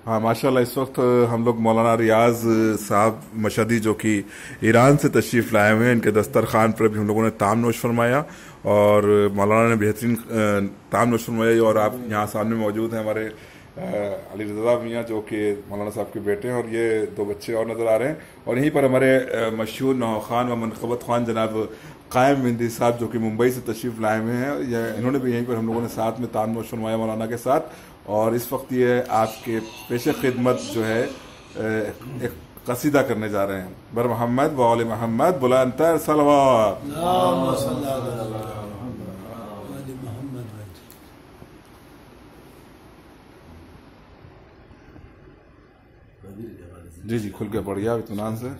हाँ माशाल्लाह, इस वक्त हम लोग मौलाना रियाज साहब मशहदी जो कि ईरान से तशरीफ़ लाए हुए हैं, इनके दस्तरखान पर भी हम लोगों ने ताम नोश फरमाया और मौलाना ने बेहतरीन ताम नोश फरमाया। और आप यहाँ सामने मौजूद हैं हमारे अली रज़ा मियाँ जो कि मौलाना साहब के बेटे हैं, और ये दो बच्चे और नज़र आ रहे हैं। और यहीं पर हमारे मशहूर नौ खान व मनक़बत खान जनाब कायम बिंदी साहब जो कि मुंबई से तशरीफ़ लाए हुए हैं, इन्होंने भी यहीं पर हम लोगों ने साथ में ताम नोश फरमाया मौलाना के साथ। और इस वक्त ये आपके पेशे खिदमत जो है एक कसीदा करने जा रहे हैं। बर मोहम्मद व आले मोहम्मद बुलंदतर सलवात। जी जी, खुल के पढ़िए इत्मीनान से।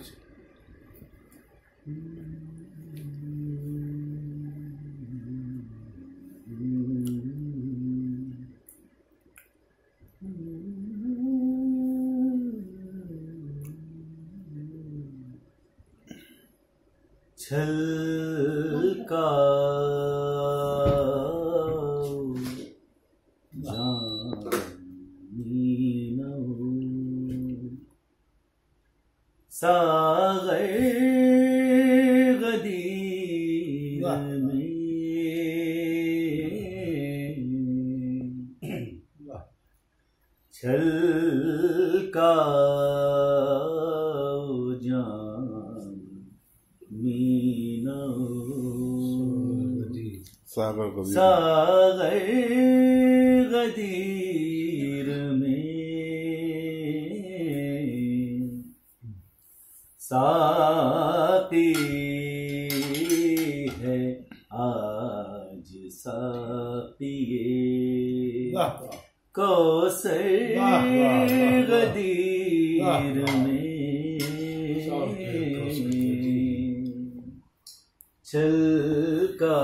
छलका सागर गदीर में छलका सागर गदीर में साक़ी है आज साक़िए कौसर गदीर में छलका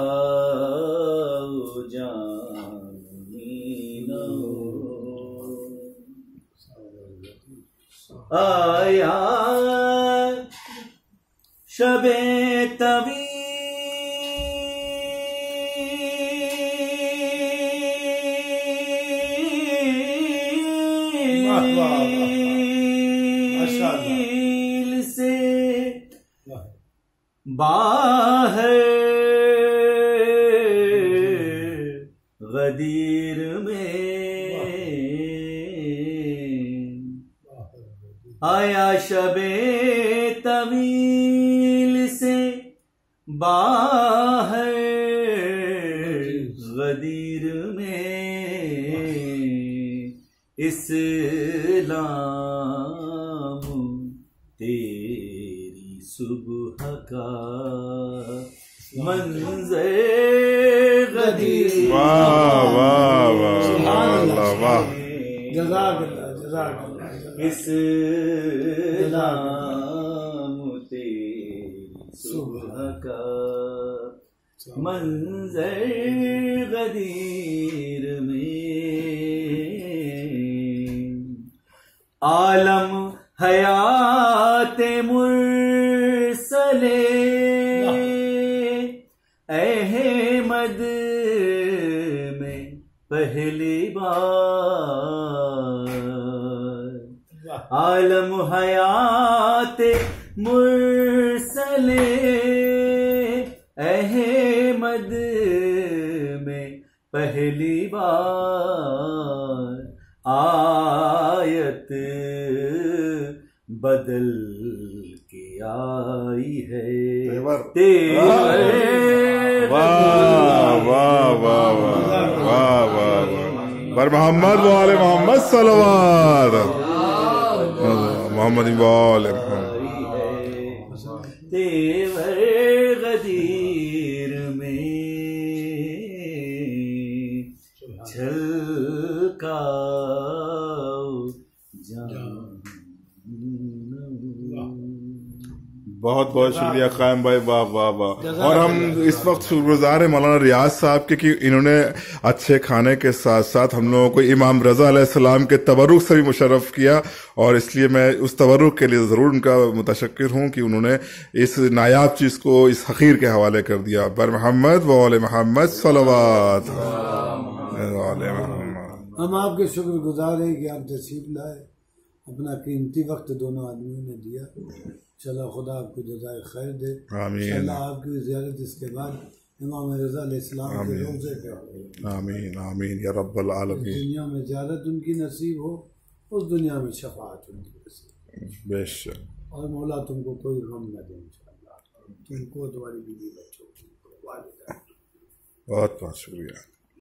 आया शबे तवील से बाहर गदीर में आया शबे तवील से बाहर गदीर में इस्लाम तेरी सुबह का मंज़र गदीर। वाह वाह वाह वाह, इस्लाम तेरी सुबह का मंज़र गदीर में आलम हयात मुरसले अहमद में पहली बार आलम हयात मुरसले अहमद में पहली बार आयत बदल के आई है तेवर। वाह वाह वाह वाह वाह, बर मोहम्मद व आले मोहम्मद सलवात मोहम्मद व आले तेवर गदीर में छलका बहुत बहुत शुक्रिया कायम भाई, वाह वाह वाह। और हम इस वक्त शुक्रगुजार हैं मौलाना रियाज साहब के कि इन्होंने अच्छे खाने के साथ साथ हम लोगों को इमाम रजा अलैहिस्सलाम के तबरुक से भी मुशर्रफ किया, और इसलिए मैं उस तबरुक के लिए ज़रूर उनका मुतशक्किर हूँ कि उन्होंने इस नायाब चीज़ को इस हकीर के हवाले कर दिया। बर मोहम्मद व आले मोहम्मद सलवात। हम आपके शुक्रगुजार हैं कि आप तशरीफ लाए, अपना कीमती वक्त दोनों आदमियों ने दिया। चलो खुदा आपको जज़ाए खैर दे। आमीन आपकी ज़ियारत इसके बाद इमाम रज़ा अलैहिस्सलाम के रोज़े पे हो। आमीन आमीन या रब्बल आलमीन। दुनिया में ज़ियारत उनकी नसीब हो, उस दुनिया में शफाअत उनकी नसीब। बेशक। और मौला तुमको कोई गम न दे इंशाअल्लाह, तुमको, तुम्हारी बीवी बच्चों को, वालिदैन। बहुत बहुत शुक्रिया।